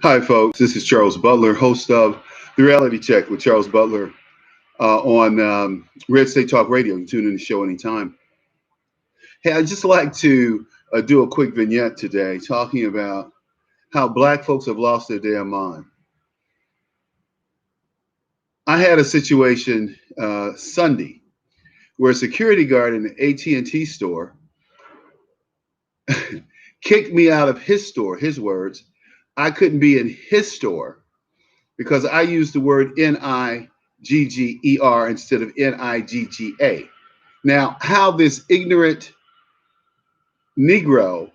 Hi, folks. This is Charles Butler, host of The Reality Check with Charles Butler on Red State Talk Radio. You can tune in the show anytime. Hey, I'd just like to do a quick vignette today talking about how black folks have lost their damn mind. I had a situation Sunday where a security guard in an AT&T store kicked me out of his store, his words. I couldn't be in his store because I used the word Nigger instead of Nigga. Now, how this ignorant Negro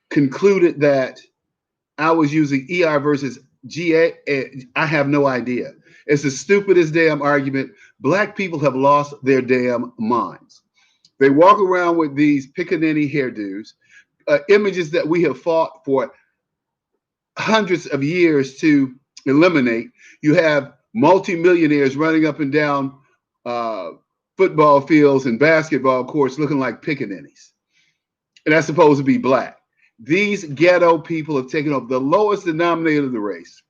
concluded that I was using ER versus GA, I have no idea. It's the stupidest damn argument. Black people have lost their damn minds. They walk around with these pickaninny hairdos, images that we have fought for hundreds of years to eliminate. You have multimillionaires running up and down football fields and basketball courts looking like pickaninnies. And that's supposed to be black. These ghetto people have taken over the lowest denominator of the race.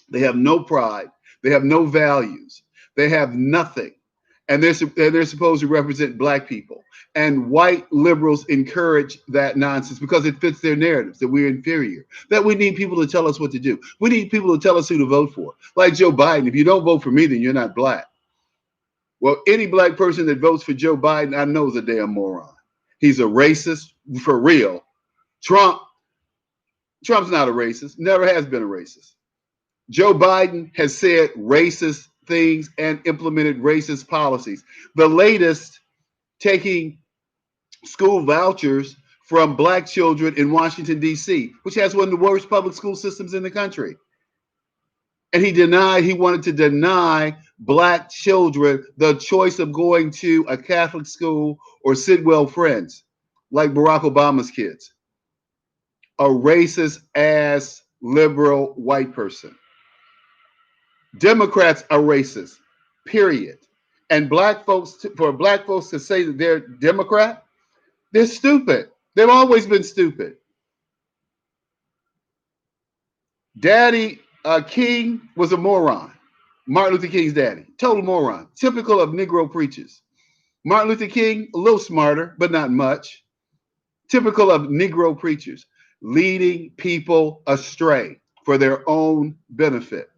They have no pride. They have no values. They have nothing. And they're supposed to represent black people. And white liberals encourage that nonsense because it fits their narratives that we're inferior, that we need people to tell us what to do. We need people to tell us who to vote for. Like Joe Biden, if you don't vote for me, then you're not black. Well, any black person that votes for Joe Biden, I know is a damn moron. He's a racist for real. Trump's not a racist, never has been a racist. Joe Biden has said racist things and implemented racist policies. The latest, taking school vouchers from black children in Washington, D.C., which has one of the worst public school systems in the country. And he wanted to deny black children the choice of going to a Catholic school or Sidwell Friends, like Barack Obama's kids. A racist ass liberal white person. Democrats are racist, period. And for black folks to say that they're Democrat, they're stupid. They've always been stupid. Daddy King was a moron. Martin Luther King's daddy, total moron, typical of Negro preachers. Martin Luther King, a little smarter, but not much. Typical of Negro preachers, leading people astray for their own benefit.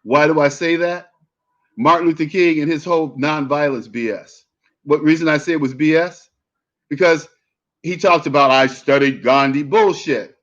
Why do I say that? Martin Luther King and his whole nonviolence BS. What reason I say it was BS? Because he talked about I studied Gandhi. Bullshit.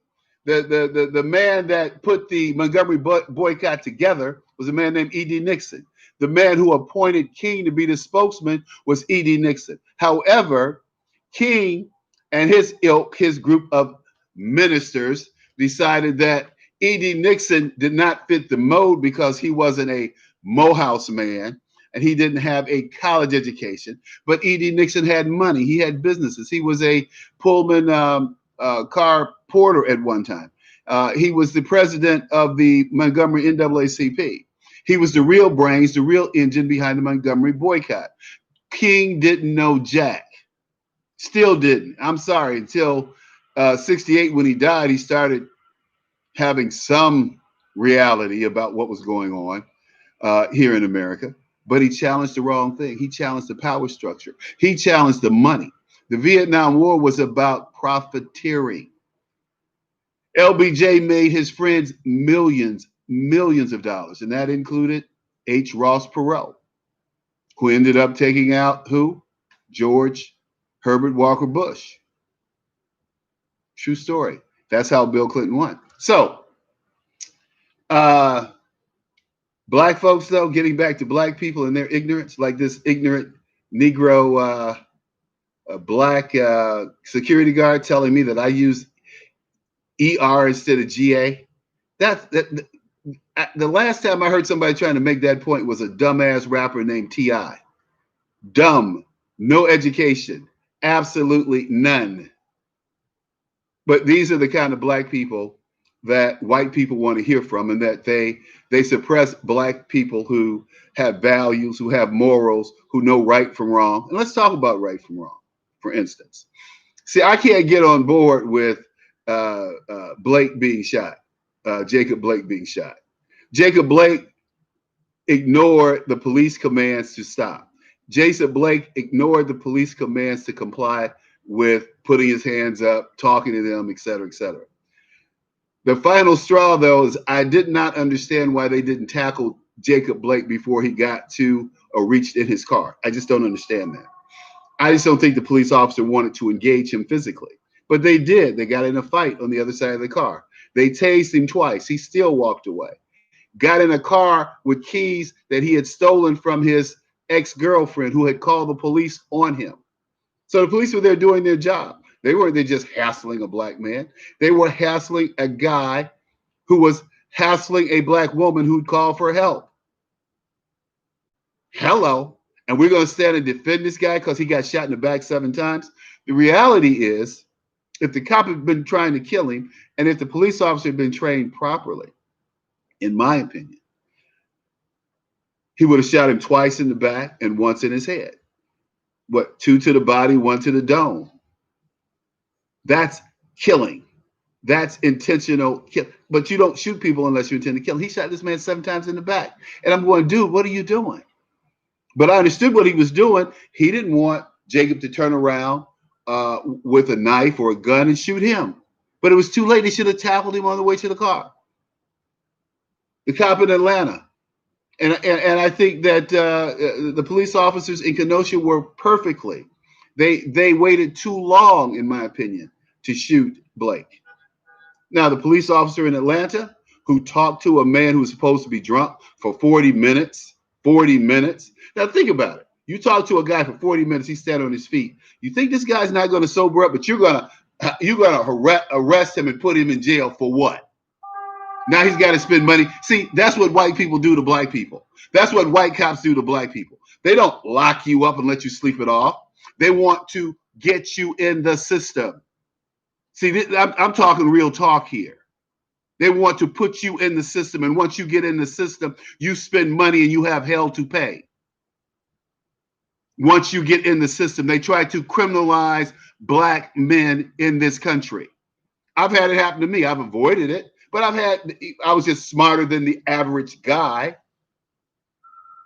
The man that put the Montgomery boycott together was a man named E.D. Nixon. The man who appointed King to be the spokesman was E.D. Nixon. However, King and his ilk, his group of ministers, decided that E.D. Nixon did not fit the mold because he wasn't a Morehouse man and he didn't have a college education. But E.D. Nixon had money. He had businesses. He was a Pullman car porter at one time. He was the president of the Montgomery NAACP. He was the real brains, the real engine behind the Montgomery boycott. King didn't know jack. Still didn't. I'm sorry. Until 68, when he died, he started having some reality about what was going on here in America. But he challenged the wrong thing. He challenged the power structure. He challenged the money. The Vietnam War was about profiteering. LBJ made his friends millions of dollars, and that included H. Ross Perot, who ended up taking out who? George Herbert Walker Bush. True story. That's how Bill Clinton won. So, black folks, though, getting back to black people and their ignorance, like this ignorant Negro black security guard telling me that I use ER instead of GA. The last time I heard somebody trying to make that point was a dumbass rapper named T.I. Dumb, no education, absolutely none. But these are the kind of black people that white people want to hear from, and that they suppress black people who have values, who have morals, who know right from wrong. And let's talk about right from wrong, for instance. See, I can't get on board with Blake being shot, Jacob Blake being shot. Jacob Blake ignored the police commands to stop. Jason Blake ignored the police commands to comply with putting his hands up, talking to them, et cetera, et cetera. The final straw, though, is I did not understand why they didn't tackle Jacob Blake before he got to or reached in his car. I just don't understand that. I just don't think the police officer wanted to engage him physically. But they did. They got in a fight on the other side of the car. They tased him twice. He still walked away. Got in a car with keys that he had stolen from his ex-girlfriend who had called the police on him. So the police were there doing their job. They weren't there just hassling a black man. They were hassling a guy who was hassling a black woman who'd called for help. Hello. And we're going to stand and defend this guy because he got shot in the back 7 times. The reality is, if the cop had been trying to kill him, and if the police officer had been trained properly, in my opinion, he would have shot him twice in the back and once in his head. 2 to the body, 1 to the dome. That's killing. That's intentional kill. But you don't shoot people unless you intend to kill. He shot this man 7 times in the back. And I'm going, dude, what are you doing? But I understood what he was doing. He didn't want Jacob to turn around with a knife or a gun and shoot him. But it was too late. They should have tackled him on the way to the car. The cop in Atlanta. And I think that the police officers in Kenosha were perfectly. They waited too long, in my opinion, to shoot Blake. Now, the police officer in Atlanta who talked to a man who was supposed to be drunk for 40 minutes. Now, think about it. You talk to a guy for 40 minutes, he's standing on his feet. You think this guy's not going to sober up, but you're gonna arrest him and put him in jail for what? Now he's got to spend money. See, that's what white people do to black people. That's what white cops do to black people. They don't lock you up and let you sleep it off. They want to get you in the system. See, I'm talking real talk here. They want to put you in the system. And once you get in the system, you spend money and you have hell to pay. Once you get in the system, they try to criminalize black men in this country. I've had it happen to me. I've avoided it, but I was just smarter than the average guy.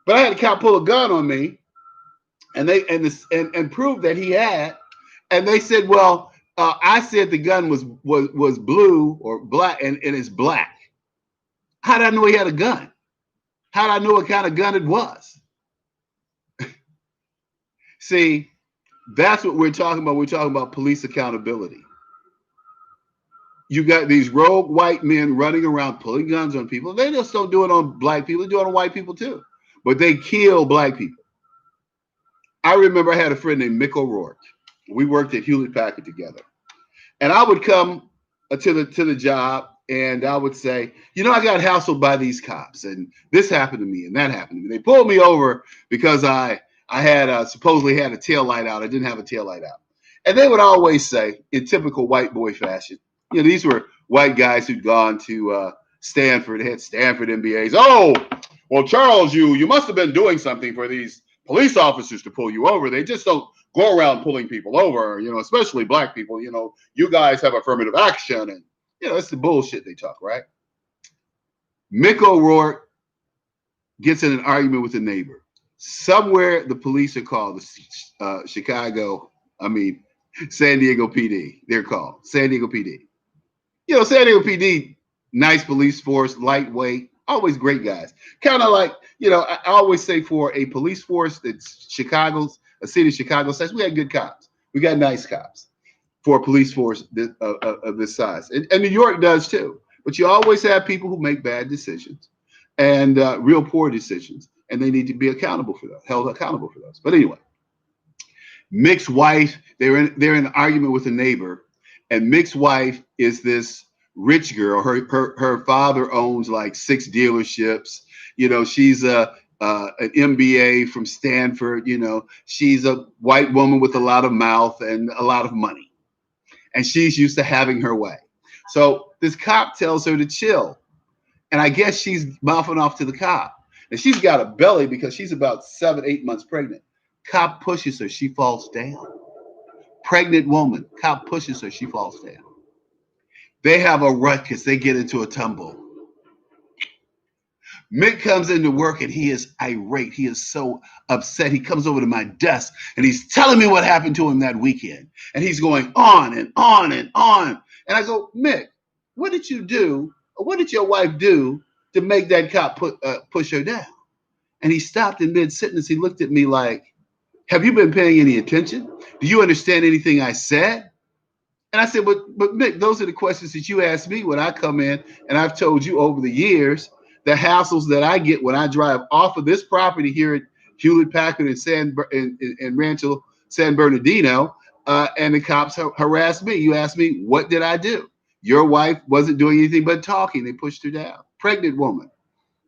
But I had a cop pull a gun on me and prove that he had. And they said, well, I said the gun was blue or black, and it's black. How did I know he had a gun? How did I know what kind of gun it was? See, that's what we're talking about. We're talking about police accountability. You got these rogue white men running around pulling guns on people. They just don't do it on black people. They do it on white people too. But they kill black people. I remember I had a friend named Mick O'Rourke. We worked at Hewlett Packard together. And I would come to the job and I would say, you know, I got hassled by these cops and this happened to me and that happened to me. They pulled me over because I had supposedly had a tail light out. I didn't have a tail light out. And they would always say, in typical white boy fashion, you know, these were white guys who'd gone to Stanford, had Stanford MBAs. Oh, well, Charles, you must have been doing something for these police officers to pull you over. They just don't go around pulling people over, you know, especially black people. You know, you guys have affirmative action. And, you know, it's the bullshit they talk, right? Mick O'Rourke gets in an argument with a neighbor. Somewhere the police are called, San Diego PD. They're called San Diego PD. You know, San Diego PD, nice police force, lightweight, always great guys. Kind of like, you know, I always say for a police force that's a city of Chicago size, we had good cops. We got nice cops for a police force of this size. And New York does too. But you always have people who make bad decisions and real poor decisions. And they need to be accountable for those, held accountable for those. But anyway, Mick's wife, they're in an argument with a neighbor, and Mick's wife is this rich girl. Her father owns like 6 dealerships. You know, she's an MBA from Stanford. You know, she's a white woman with a lot of mouth and a lot of money, and she's used to having her way. So this cop tells her to chill, and I guess she's mouthing off to the cop. And she's got a belly because she's about 7-8 months pregnant. Cop pushes her, she falls down. Pregnant woman, cop pushes her, she falls down. They have a ruckus. They get into a tumble. Mick comes into work and he is irate. He is so upset. He comes over to my desk and he's telling me what happened to him that weekend. And he's going on and on and on. And I go, Mick, what did you do? Or what did your wife do to make that cop push her down? And he stopped in mid sentence. He looked at me like, have you been paying any attention? Do you understand anything I said? And I said, but Mick, those are the questions that you ask me when I come in, and I've told you over the years the hassles that I get when I drive off of this property here at Hewlett Packard and Rancho San Bernardino, and the cops harass me. You ask me, what did I do? Your wife wasn't doing anything but talking. They pushed her down. Pregnant woman.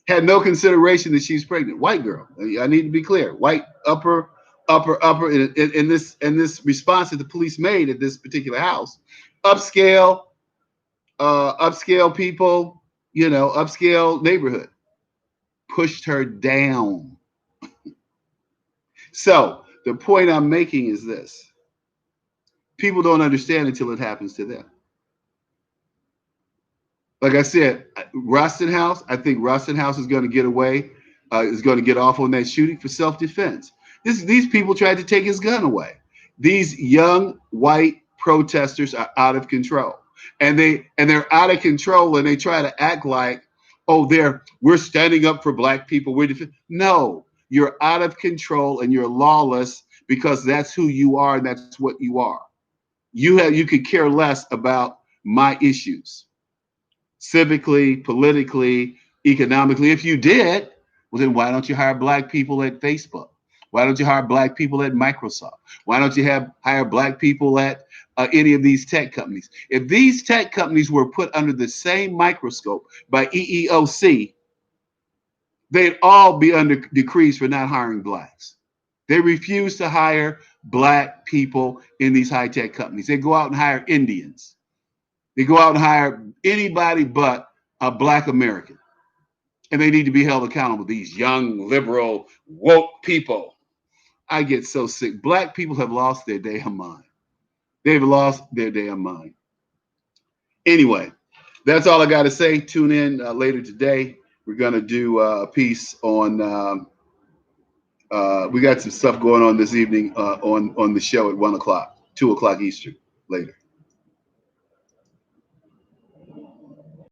Had no consideration that she's pregnant. White girl. I need to be clear. White upper in this response that the police made at this particular house. Upscale people, upscale neighborhood. Pushed her down. So the point I'm making is this. People don't understand until it happens to them. Like I said, Rustin House, I think Rustin House is going to get away, is going to get off on that shooting for self-defense. These people tried to take his gun away. These young white protesters are out of control. And they're out of control, and they try to act like, oh, we're standing up for black people. No, you're out of control and you're lawless because that's who you are and that's what you are. You could care less about my issues. Civically, politically, economically. If you did, well, then why don't you hire black people at Facebook? Why don't you hire black people at Microsoft? Why don't you hire black people at any of these tech companies? If these tech companies were put under the same microscope by EEOC, they'd all be under decrees for not hiring blacks. They refuse to hire black people in these high-tech companies. They go out and hire Indians. They go out and hire anybody but a black American. And they need to be held accountable. These young, liberal, woke people. I get so sick. Black people have lost their damn mind. They've lost their damn mind. Anyway, that's all I got to say. Tune in later today. We're going to do a piece on, we got some stuff going on this evening on the show at 1 o'clock, 2 o'clock Eastern later.